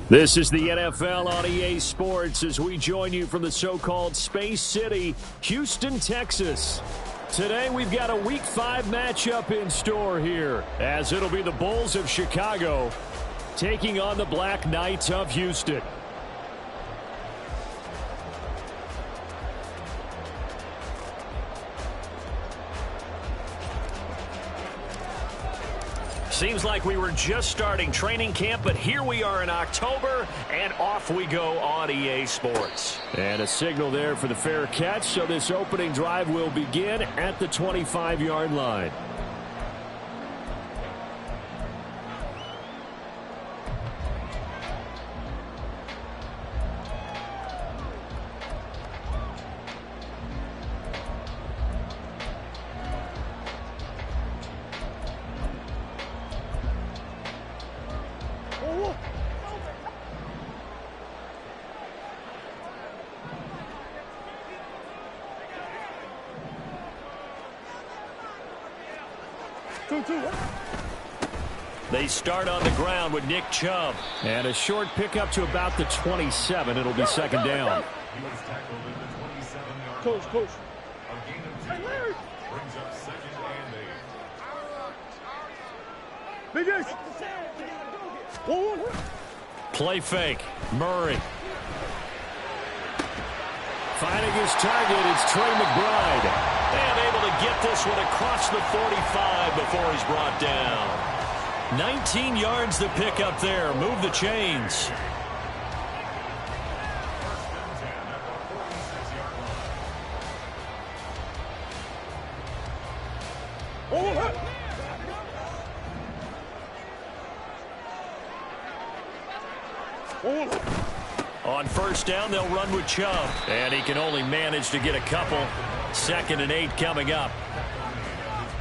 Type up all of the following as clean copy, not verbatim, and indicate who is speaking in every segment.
Speaker 1: This is the NFL on EA Sports as we join you from the so-called Space City, Houston, Texas. Today we've got a Week 5 matchup in store here, as it'll be the Bulls of Chicago taking on the Black Knights of Houston. Seems like we were just starting training camp, but here we are in October, and off we go on EA Sports. And a signal there for the fair catch, so this opening drive will begin at the 25-yard line. They start on the ground with Nick Chubb. And a short pickup to about the 27. It'll be second down.
Speaker 2: Coach.
Speaker 1: Play fake. Murray. Finding his target, it's Trey McBride. And able to get this one across the 45 before he's brought down. 19 yards to pick up there. Move the chains. On first down, they'll run with Chubb. And he can only manage to get a couple. 2nd and 8 coming up.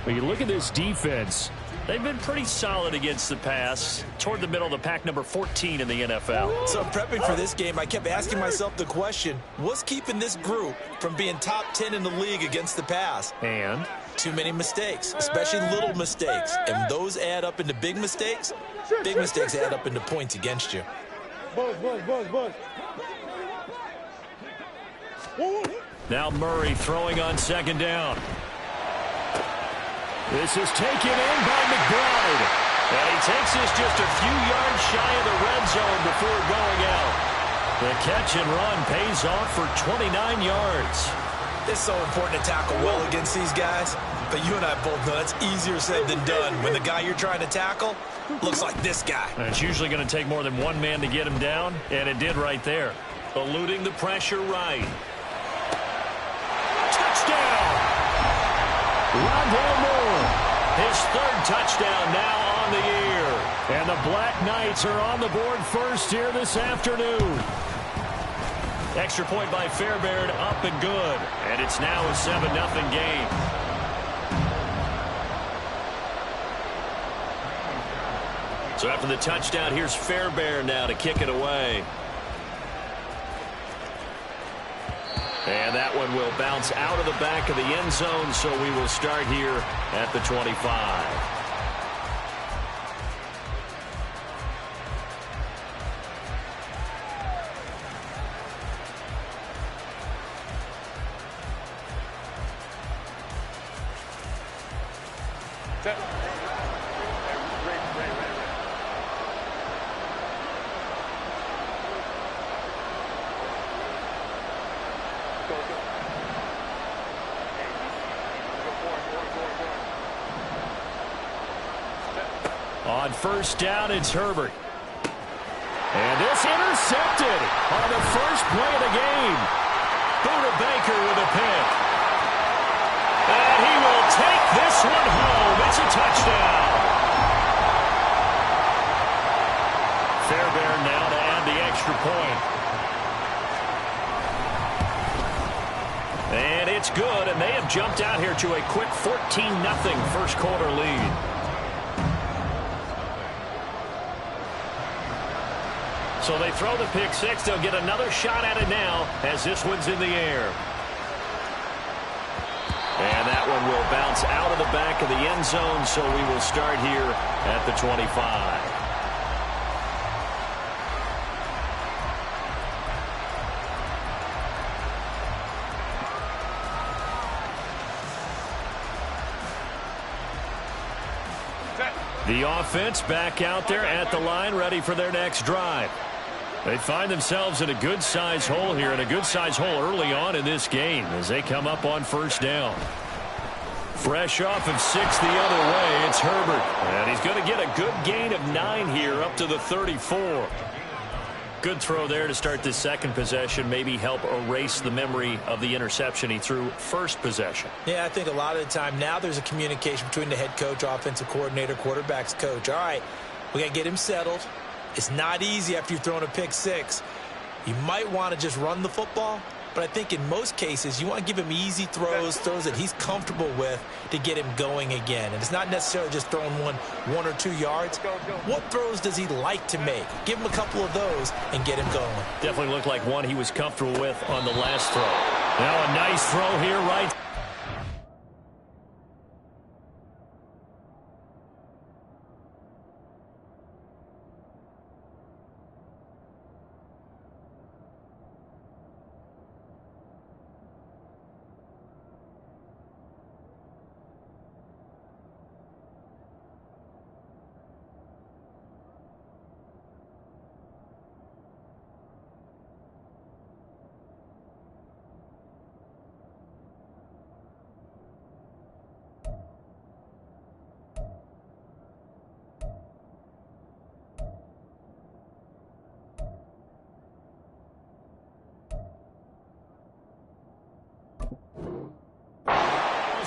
Speaker 1: When you look at this defense, they've been pretty solid against the pass. Toward the middle of the pack, number 14 in the NFL.
Speaker 3: So prepping for this game, I kept asking myself the question, what's keeping this group from being top 10 in the league against the pass?
Speaker 1: And?
Speaker 3: Too many mistakes, especially little mistakes. And those add up into big mistakes. Big mistakes add up into points against you.
Speaker 2: Buzz.
Speaker 1: Now Murray throwing on second down. This is taken in by McBride. And he takes this just a few yards shy of the red zone before going out. The catch and run pays off for 29 yards.
Speaker 3: It's so important to tackle well against these guys. But you and I both know that's easier said than done when the guy you're trying to tackle looks like this guy.
Speaker 1: And it's usually going to take more than one man to get him down, and it did right there. Eluding the pressure right. Touchdown! Rondale Moore, his 3rd touchdown now on the year. And the Black Knights are on the board first here this afternoon. Extra point by Fairbairn, up and good. And it's now a 7-0 game. So after the touchdown, here's Fairbairn now to kick it away. And that one will bounce out of the back of the end zone, so we will start here at the 25. On first down, it's Herbert. And this intercepted on the first play of the game. Buda Baker with a pick. And he will take this one home. It's a touchdown. Fairbairn now to add the extra point. And it's good, and they have jumped out here to a quick 14-0 first quarter lead. So they throw the pick six. They'll get another shot at it now as this one's in the air. And that one will bounce out of the back of the end zone, so we will start here at the 25. The offense back out there at the line, ready for their next drive. They find themselves in a good-sized hole here, and a good-sized hole early on in this game as they come up on first down. Fresh off of 6 the other way, it's Herbert. And he's going to get a good gain of 9 here up to the 34. Good throw there to start this second possession, maybe help erase the memory of the interception he threw first possession.
Speaker 3: Yeah, I think a lot of the time now there's a communication between the head coach, offensive coordinator, quarterback's coach. All right, we got to get him settled. It's not easy after you've thrown a pick 6. You might want to just run the football, but I think in most cases you want to give him easy throws that he's comfortable with to get him going again. And it's not necessarily just throwing one or 2 yards. What throws does he like to make? Give him a couple of those and get him going.
Speaker 1: Definitely looked like one he was comfortable with on the last throw. Now a nice throw here, right?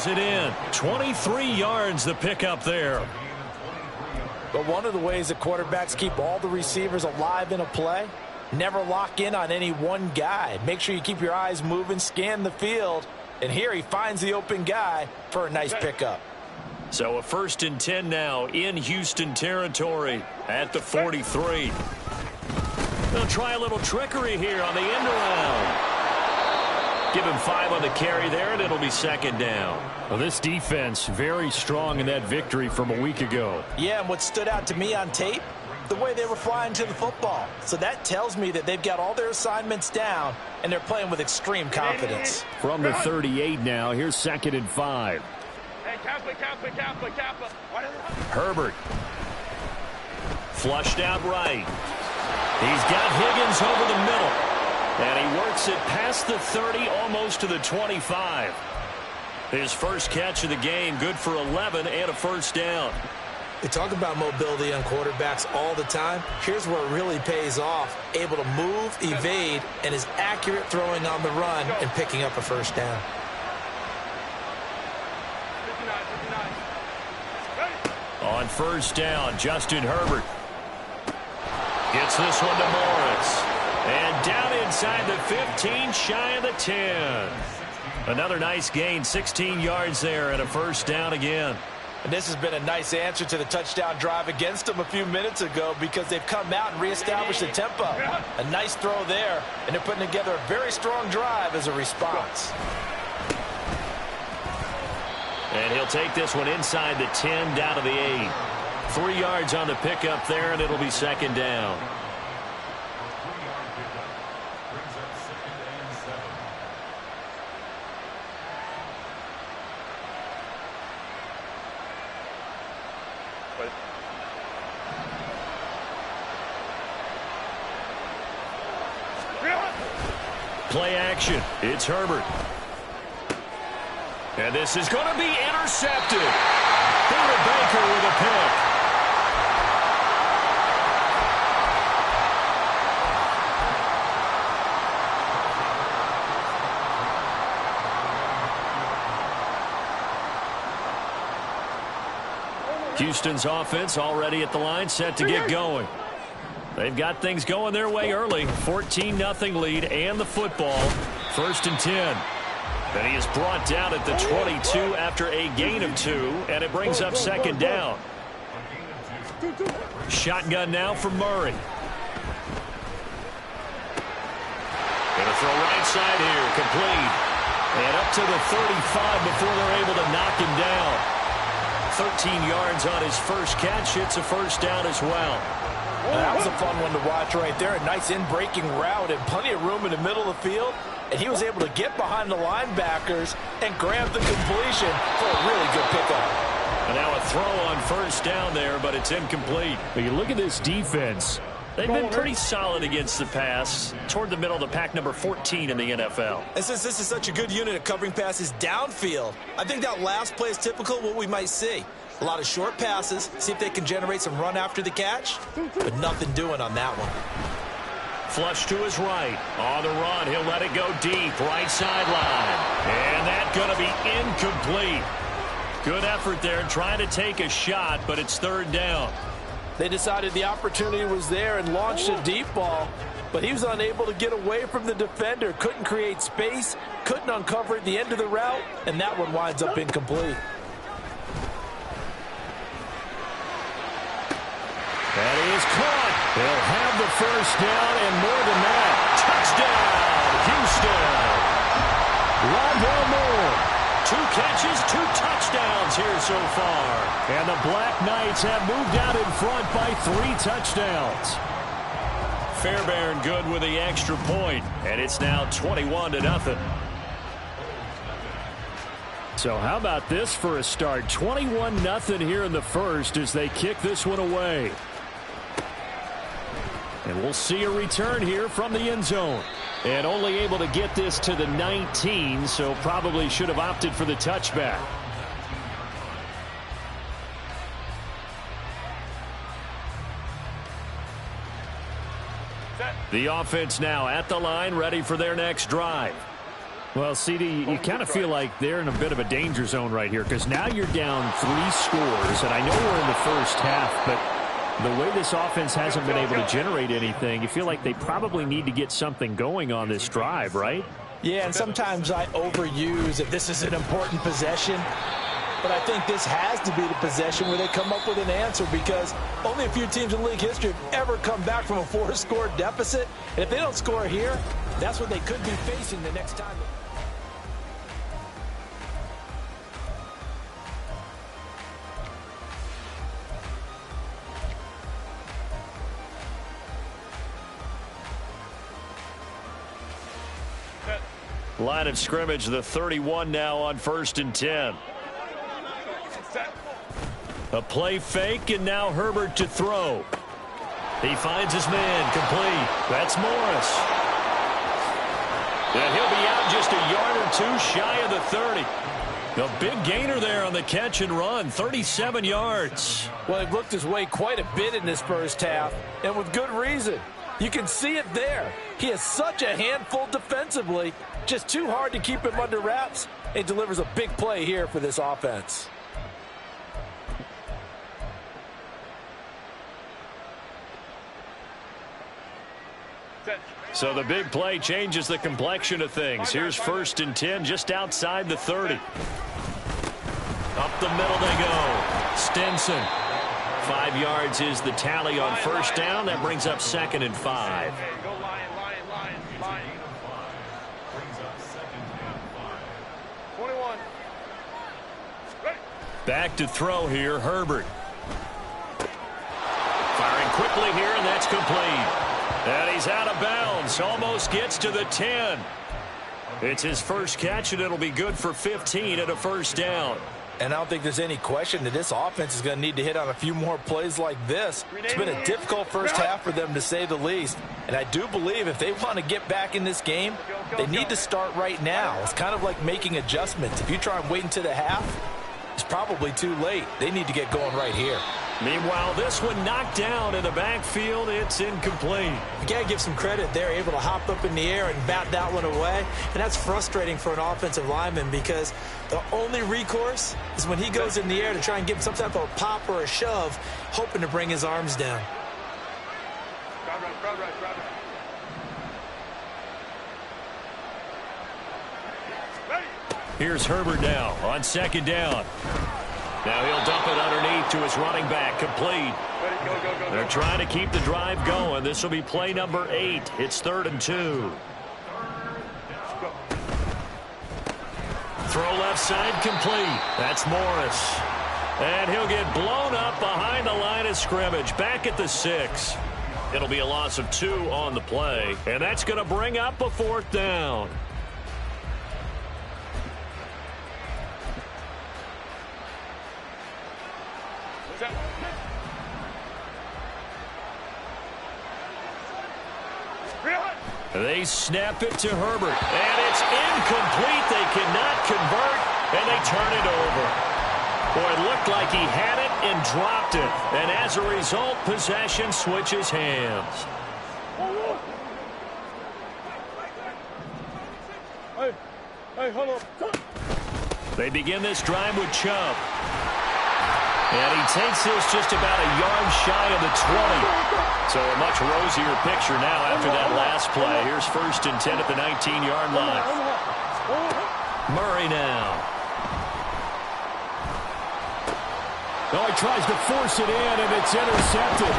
Speaker 1: It in 23 yards the pickup there.
Speaker 3: But one of the ways that quarterbacks keep all the receivers alive in a play, never lock in on any one guy. Make sure you keep your eyes moving, scan the field, and here he finds the open guy for a nice pickup.
Speaker 1: So a 1st and 10 now in Houston territory at the 43. They'll try a little trickery here on the end around. Give him 5 on the carry there, and it'll be 2nd down. Well, this defense very strong in that victory from a week ago.
Speaker 3: Yeah, and what stood out to me on tape, the way they were flying to the football. So that tells me that they've got all their assignments down, and they're playing with extreme confidence.
Speaker 1: From the 38 now, here's 2nd and 5. Herbert. Flushed out right. He's got Higgins over the middle. And he works it past the 30, almost to the 25. His first catch of the game, good for 11 and a 1st down.
Speaker 3: They talk about mobility on quarterbacks all the time. Here's where it really pays off. Able to move, evade, and is accurate throwing on the run and picking up a 1st down.
Speaker 1: On 1st down, Justin Herbert gets this one to Morris. And down inside the 15, shy of the 10. Another nice gain, 16 yards there, and a 1st down again.
Speaker 3: And this has been a nice answer to the touchdown drive against them a few minutes ago because they've come out and reestablished the tempo. A nice throw there, and they're putting together a very strong drive as a response.
Speaker 1: And he'll take this one inside the 10, down to the 8. 3 yards on the pickup there, and it'll be 2nd down. Play action. It's Herbert. And this is going to be intercepted. Buda Baker with a pick. Houston's offense already at the line, set to get going. They've got things going their way early. 14-0 lead and the football. 1st and 10. And he is brought down at the 22 after a gain of 2, and it brings up 2nd down. Shotgun now for Murray. Gonna throw right side here, complete. And up to the 35 before they're able to knock him down. 13 yards on his first catch. It's a 1st down as well.
Speaker 3: That was a fun one to watch right there. A nice in-breaking route and plenty of room in the middle of the field. And he was able to get behind the linebackers and grab the completion for a really good pickup.
Speaker 1: And now a throw on first down there, but it's incomplete. But you look at this defense. They've been pretty solid against the pass, toward the middle of the pack, number 14 in the NFL.
Speaker 3: And since this is such a good unit of covering passes downfield, I think that last play is typical of what we might see. A lot of short passes, see if they can generate some run after the catch, but nothing doing on that one.
Speaker 1: Flush to his right. On the run, he'll let it go deep, right sideline. And that's going to be incomplete. Good effort there, trying to take a shot, but it's third down.
Speaker 4: They decided the opportunity was there and launched a deep ball, but he was unable to get away from the defender, couldn't create space, couldn't uncover at the end of the route, and that one winds up incomplete.
Speaker 1: That is caught. They'll have the first down and more than that. Touchdown, Houston. Rondell Moore. 2 catches, 2 touchdowns here so far. And the Black Knights have moved out in front by 3 touchdowns. Fairbairn good with the extra point, and it's now 21-0. So how about this for a start? 21-0 here in the first as they kick this one away. And we'll see a return here from the end zone. And only able to get this to the 19, so probably should have opted for the touchback. The offense now at the line, ready for their next drive. Well, CD, you kind of feel like they're in a bit of a danger zone right here because now you're down 3 scores, and I know we're in the first half, but the way this offense hasn't been able to generate anything, you feel like they probably need to get something going on this drive, right?
Speaker 4: Yeah, and sometimes I overuse if this is an important possession. But I think this has to be the possession where they come up with an answer because only a few teams in league history have ever come back from a 4-score deficit. And if they don't score here, that's what they could be facing the next time.
Speaker 1: Line of scrimmage, the 31 now on 1st and 10. A play fake, and now Herbert to throw. He finds his man, complete. That's Morris. And he'll be out just a yard or 2 shy of the 30. A big gainer there on the catch and run, 37 yards.
Speaker 4: Well, he looked his way quite a bit in this first half, and with good reason. You can see it there. He is such a handful defensively. Just too hard to keep him under wraps. It delivers a big play here for this offense.
Speaker 1: So the big play changes the complexion of things. Here's 1st and 10 just outside the 30. Up the middle they go. Stinson. 5 yards is the tally on first down. That brings up 2nd and 5. Back to throw here, Herbert. Firing quickly here, and that's complete. And he's out of bounds. Almost gets to the 10. It's his first catch, and it'll be good for 15 at a first down.
Speaker 4: And I don't think there's any question that this offense is going to need to hit on a few more plays like this. It's been a difficult first half for them, to say the least. And I do believe if they want to get back in this game, they need to start right now. It's kind of like making adjustments. If you try and wait until the half, it's probably too late. They need to get going right here.
Speaker 1: Meanwhile, this one knocked down in the backfield. It's incomplete.
Speaker 3: You got to give some credit. They're able to hop up in the air and bat that one away. And that's frustrating for an offensive lineman because the only recourse is when he goes in the air to try and give some type of a pop or a shove, hoping to bring his arms down.
Speaker 1: Here's Herbert now on 2nd down. Now he'll dump it underneath to his running back, complete. They're trying to keep the drive going. This will be play number 8. It's 3rd and 2. Throw left side, complete. That's Morris. And he'll get blown up behind the line of scrimmage, back at the 6. It'll be a loss of 2 on the play, and that's going to bring up a 4th down. They snap it to Herbert, and it's incomplete. They cannot convert, and they turn it over. Boy, it looked like he had it and dropped it, and as a result, possession switches hands.
Speaker 2: Hey, hold up.
Speaker 1: They begin this drive with Chubb. And he takes this just about a yard shy of the 20. So a much rosier picture now after that last play. Here's 1st and 10 at the 19-yard line. Murray now.
Speaker 2: Oh, he tries to force it in, and it's intercepted.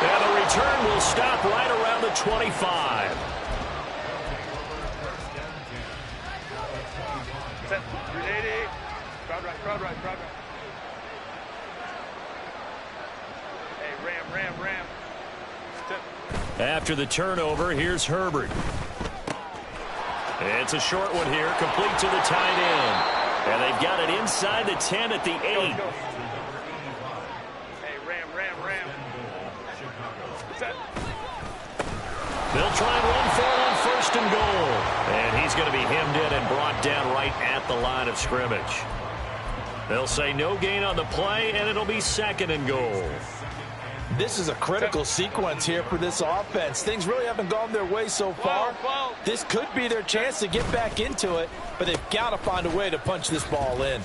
Speaker 1: And the return will stop right around the 25.
Speaker 2: Crowd right. Hey, ram.
Speaker 1: After the turnover, here's Herbert. It's a short one here, complete to the tight end. And they've got it inside the 10 at the 8.
Speaker 2: Hey, ram.
Speaker 1: They'll try and run for it on 1st and goal. And he's going to be hemmed in and brought down right at the line of scrimmage. They'll say no gain on the play, and it'll be 2nd and goal.
Speaker 3: This is a critical sequence here for this offense. Things really haven't gone their way so far. This could be their chance to get back into it, but they've got to find a way to punch this ball in.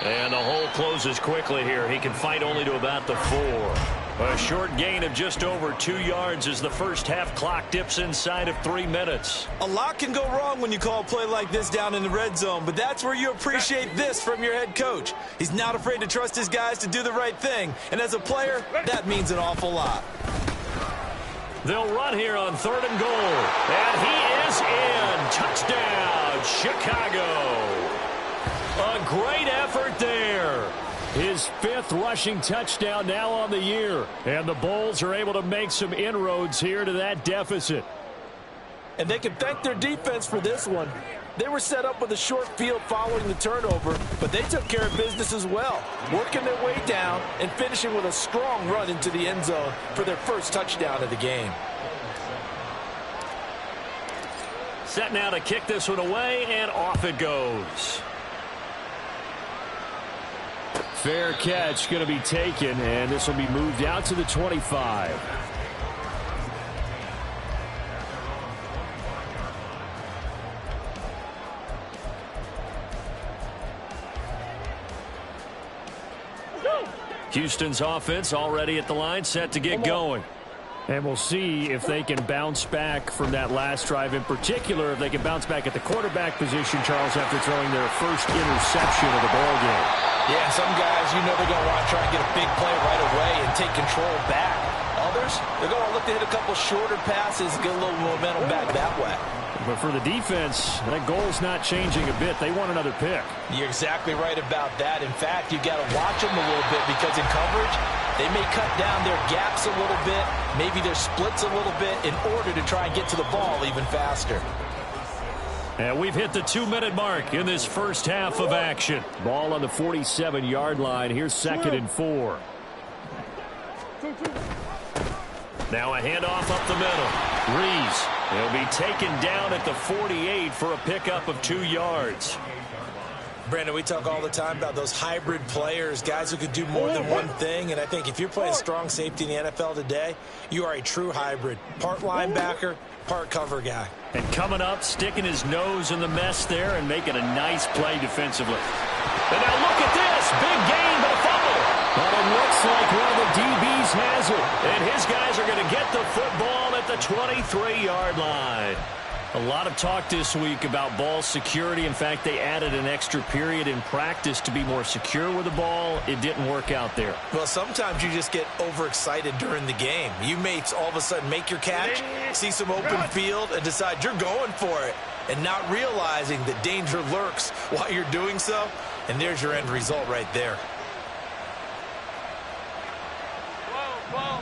Speaker 1: And the hole closes quickly here. He can fight only to about the 4. A short gain of just over 2 yards as the first half clock dips inside of 3 minutes.
Speaker 3: A lot can go wrong when you call a play like this down in the red zone, but that's where you appreciate this from your head coach. He's not afraid to trust his guys to do the right thing, and as a player, that means an awful lot.
Speaker 1: They'll run here on 3rd and goal, and he is in. Touchdown, Chicago. A great effort there.
Speaker 2: His 5th rushing touchdown now on the year.
Speaker 1: And the Bulls are able to make some inroads here to that deficit.
Speaker 3: And they can thank their defense for this one. They were set up with a short field following the turnover, but they took care of business as well, working their way down and finishing with a strong run into the end zone for their first touchdown of the game.
Speaker 1: Set now to kick this one away, and off it goes.
Speaker 2: Fair catch going to be taken, and this will be moved out to the 25.
Speaker 1: Houston's offense already at the line, set to get going.
Speaker 2: And we'll see if they can bounce back from that last drive, in particular if they can bounce back at the quarterback position, Charles, after throwing their first interception of the ballgame.
Speaker 3: Yeah, some guys, you know they're going to want to try and get a big play right away and take control back. Others, they're going to look to hit a couple shorter passes, get a little momentum back that way.
Speaker 2: But for the defense, that goal's not changing a bit. They want another pick.
Speaker 3: You're exactly right about that. In fact, you've got to watch them a little bit because in coverage, they may cut down their gaps a little bit, maybe their splits a little bit in order to try and get to the ball even faster.
Speaker 1: And we've hit the 2-minute mark in this first half of action.
Speaker 2: Ball on the 47-yard line. Here's 2nd and 4.
Speaker 1: Now a handoff up the middle. Rees. He'll be taken down at the 48 for a pickup of 2 yards.
Speaker 3: Brandon, we talk all the time about those hybrid players, guys who could do more than one thing. And I think if you're playing strong safety in the NFL today, you are a true hybrid. Part linebacker, part cover guy.
Speaker 1: And coming up, sticking his nose in the mess there and making a nice play defensively. And now look at this. Big gain, but a fumble.
Speaker 2: But it looks like one of the DBs has it.
Speaker 1: And his guys are going to get the football at the 23-yard line. A lot of talk this week about ball security. In fact, they added an extra period in practice to be more secure with the ball. It didn't work out there.
Speaker 3: Well, sometimes you just get overexcited during the game. You may all of a sudden make your catch, see some open field, and decide you're going for it, and not realizing that danger lurks while you're doing so. And there's your end result right there.
Speaker 2: Whoa.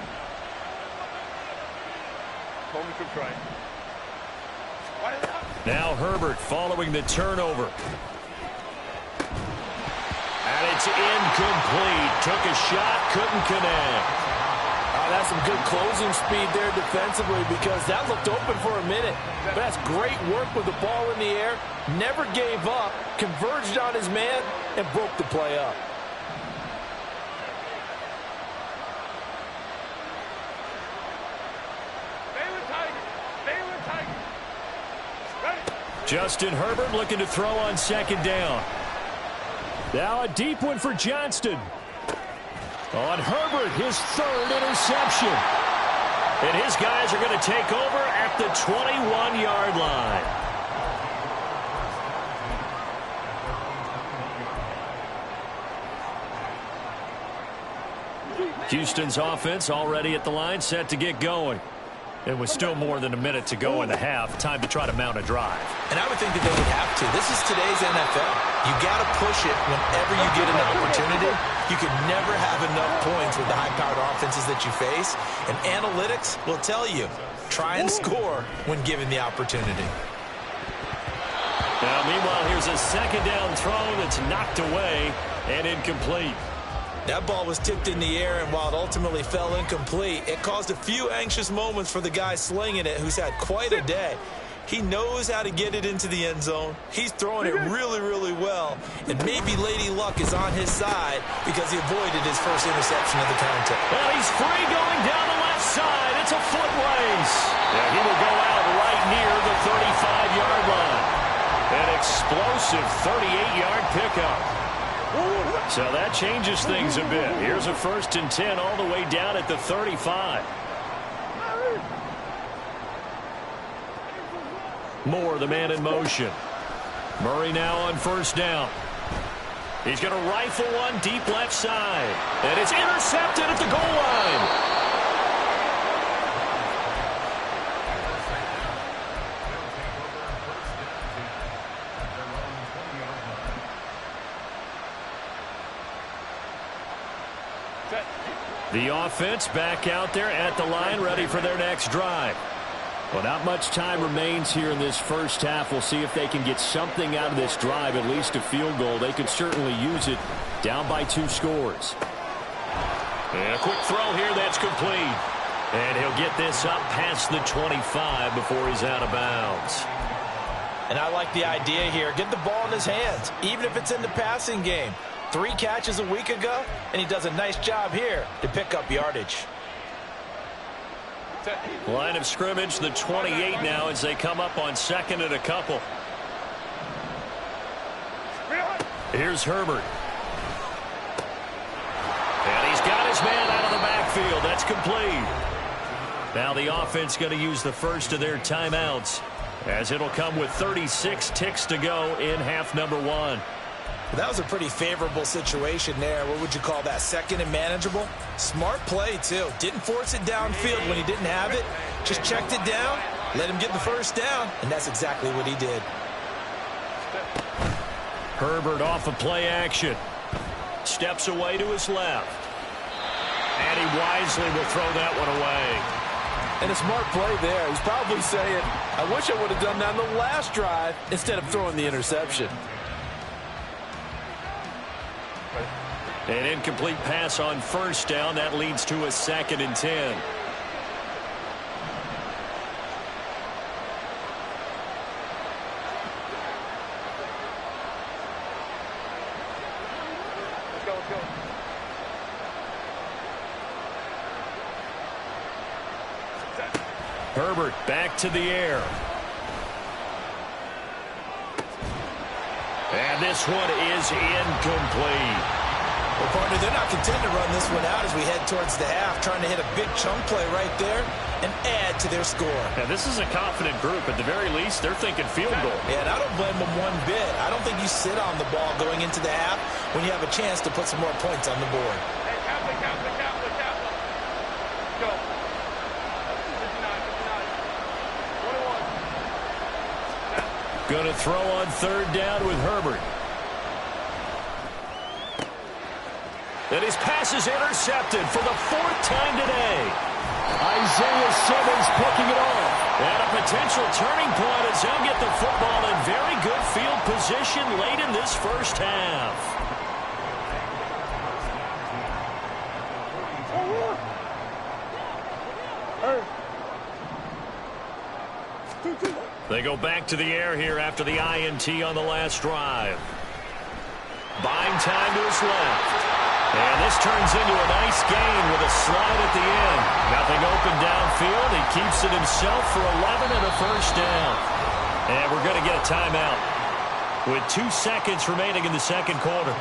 Speaker 2: Hold me to try.
Speaker 1: Now Herbert following the turnover. And it's incomplete. Took a shot, couldn't connect.
Speaker 4: Oh, that's some good closing speed there defensively because that looked open for a minute. But that's great work with the ball in the air. Never gave up, converged on his man, and broke the play up.
Speaker 1: Justin Herbert looking to throw on second down. Now a deep one for Johnston. On Herbert, his third interception. And his guys are going to take over at the 21-yard line. Houston's offense already at the line, set to get going. It was still more than a minute to go in the half. Time to try to mount a drive.
Speaker 3: And I would think that they would have to. This is today's NFL. You got to push it whenever you get an opportunity. You can never have enough points with the high-powered offenses that you face. And analytics will tell you, try and score when given the opportunity.
Speaker 1: Now, meanwhile, here's a second down throw that's knocked away and incomplete.
Speaker 3: That ball was tipped in the air, and while it ultimately fell incomplete, it caused a few anxious moments for the guy slinging it, who's had quite a day. He knows how to get it into the end zone. He's throwing it really, really well. And maybe Lady Luck is on his side because he avoided his first interception of the contest.
Speaker 1: Well, he's free going down the left side. It's a foot race. Yeah, he will go out right near the 35-yard line. An explosive 38-yard pickup. So that changes things a bit. Here's a 1st and 10 all the way down at the 35. Moore, the man in motion. Murray now on 1st down. He's going to rifle one deep left side. And it's intercepted at the goal line. The offense back out there at the line, ready for their next drive. Well, not much time remains here in this first half. We'll see if they can get something out of this drive, at least a field goal. They could certainly use it, down by 2 scores. And a quick throw here, that's complete. And he'll get this up past the 25 before he's out of bounds.
Speaker 3: And I like the idea here. Get the ball in his hands, even if it's in the passing game. 3 catches a week ago, and he does a nice job here to pick up yardage.
Speaker 1: Line of scrimmage, the 28 now as they come up on 2nd and a couple. Here's Herbert. And he's got his man out of the backfield. That's complete. Now the offense going to use the first of their timeouts, as it'll come with 36 ticks to go in half number 1.
Speaker 3: That was a pretty favorable situation there. What would you call that? 2nd and manageable? Smart play, too. Didn't force it downfield when he didn't have it. Just checked it down, let him get the first down, and that's exactly what he did.
Speaker 1: Herbert off of play action. Steps away to his left. And he wisely will throw that one away.
Speaker 4: And a smart play there. He's probably saying, I wish I would have done that on the last drive instead of throwing the interception.
Speaker 1: An incomplete pass on 1st down. That leads to a 2nd and 10. Let's go. Herbert back to the air. And this one is incomplete.
Speaker 3: Well, partner, they're not content to run this one out as we head towards the half, trying to hit a big chunk play right there and add to their score.
Speaker 1: Yeah, this is a confident group. At the very least, they're thinking field goal.
Speaker 3: Yeah, and I don't blame them one bit. I don't think you sit on the ball going into the half when you have a chance to put some more points on the board.
Speaker 5: Hey, Kaplan. Go. 59. 21.
Speaker 1: Going to throw on 3rd down with Herbert. And his pass is intercepted for the 4th time today. Isaiah Simmons picking it off. And a potential turning point as they'll get the football in very good field position late in this first half. They go back to the air here after the INT on the last drive. Buying time to his left. And this turns into a nice gain with a slide at the end. Nothing open downfield. He keeps it himself for 11 and a first down. And we're going to get a timeout with 2 seconds remaining in the second quarter.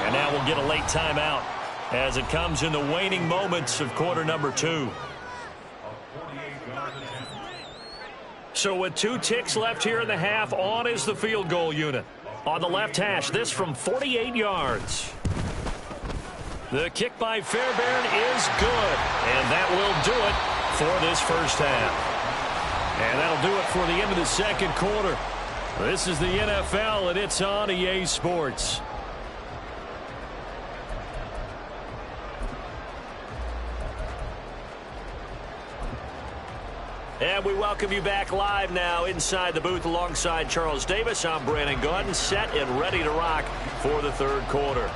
Speaker 1: And now we'll get a late timeout as it comes in the waning moments of quarter number 2. So with 2 ticks left here in the half, on is the field goal unit. On the left hash, this from 48 yards. The kick by Fairbairn is good, and that will do it for this first half. And that'll do it for the end of the second quarter. This is the NFL, and it's on EA Sports. And we welcome you back live now inside the booth alongside Charles Davis. I'm Brandon Gaudin, set and ready to rock for the third quarter.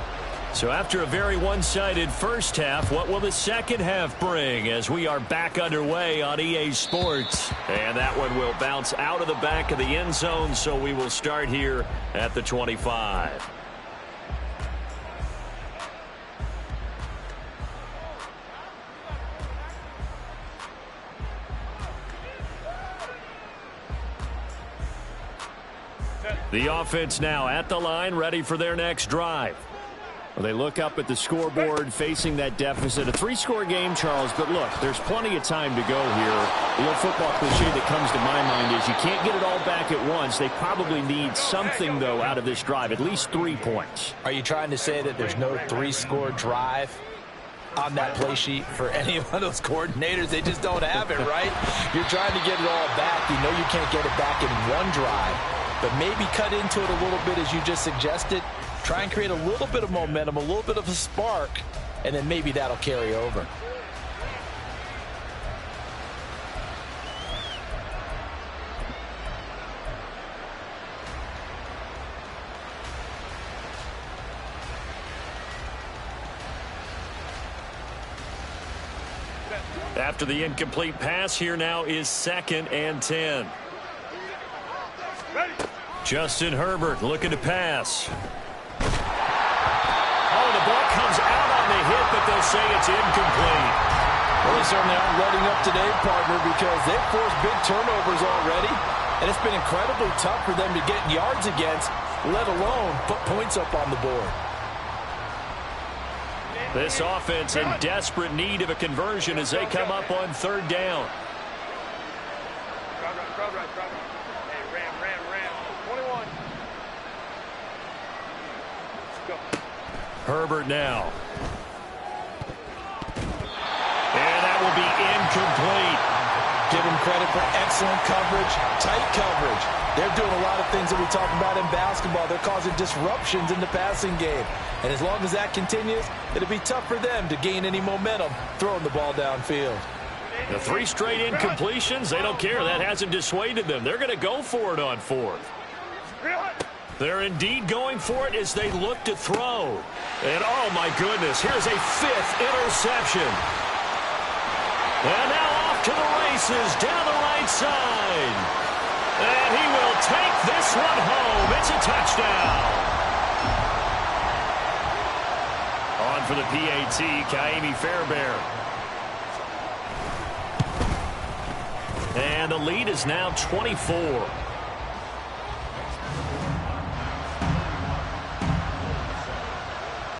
Speaker 1: So after a very one-sided first half, what will the second half bring as we are back underway on EA Sports? And that one will bounce out of the back of the end zone, so we will start here at the 25. The offense now at the line, ready for their next drive. Well, they look up at the scoreboard facing that deficit. A 3-score game, Charles, but look, there's plenty of time to go here. The old football cliche that comes to my mind is you can't get it all back at once. They probably need something, though, out of this drive, at least 3 points.
Speaker 3: Are you trying to say that there's no 3-score drive on that play sheet for any one of those coordinators? They just don't have it, right? You're trying to get it all back. You know you can't get it back in one drive, but maybe cut into it a little bit as you just suggested. Try and create a little bit of momentum, a little bit of a spark, and then maybe that'll carry over.
Speaker 1: After the incomplete pass, here now is 2nd and 10. Justin Herbert looking to pass. Oh, the ball comes out on the hit, but they'll say it's incomplete.
Speaker 3: Well, they certainly aren't letting up today, partner, because they've forced big turnovers already, and it's been incredibly tough for them to get yards against, let alone put points up on the board.
Speaker 1: This offense in desperate need of a conversion as they come up on 3rd down. Herbert now. And that will be incomplete.
Speaker 3: Give him credit for excellent coverage, tight coverage. They're doing a lot of things that we talk about in basketball. They're causing disruptions in the passing game. And as long as that continues, it'll be tough for them to gain any momentum throwing the ball downfield.
Speaker 1: The 3 straight incompletions, they don't care. That hasn't dissuaded them. They're going to go for it on 4th. They're indeed going for it as they look to throw. And, oh, my goodness, here's a 5th interception. And now off to the races down the right side. And he will take this one home. It's a touchdown. On for the PAT, Kaimi Fairbairn. And the lead is now 24.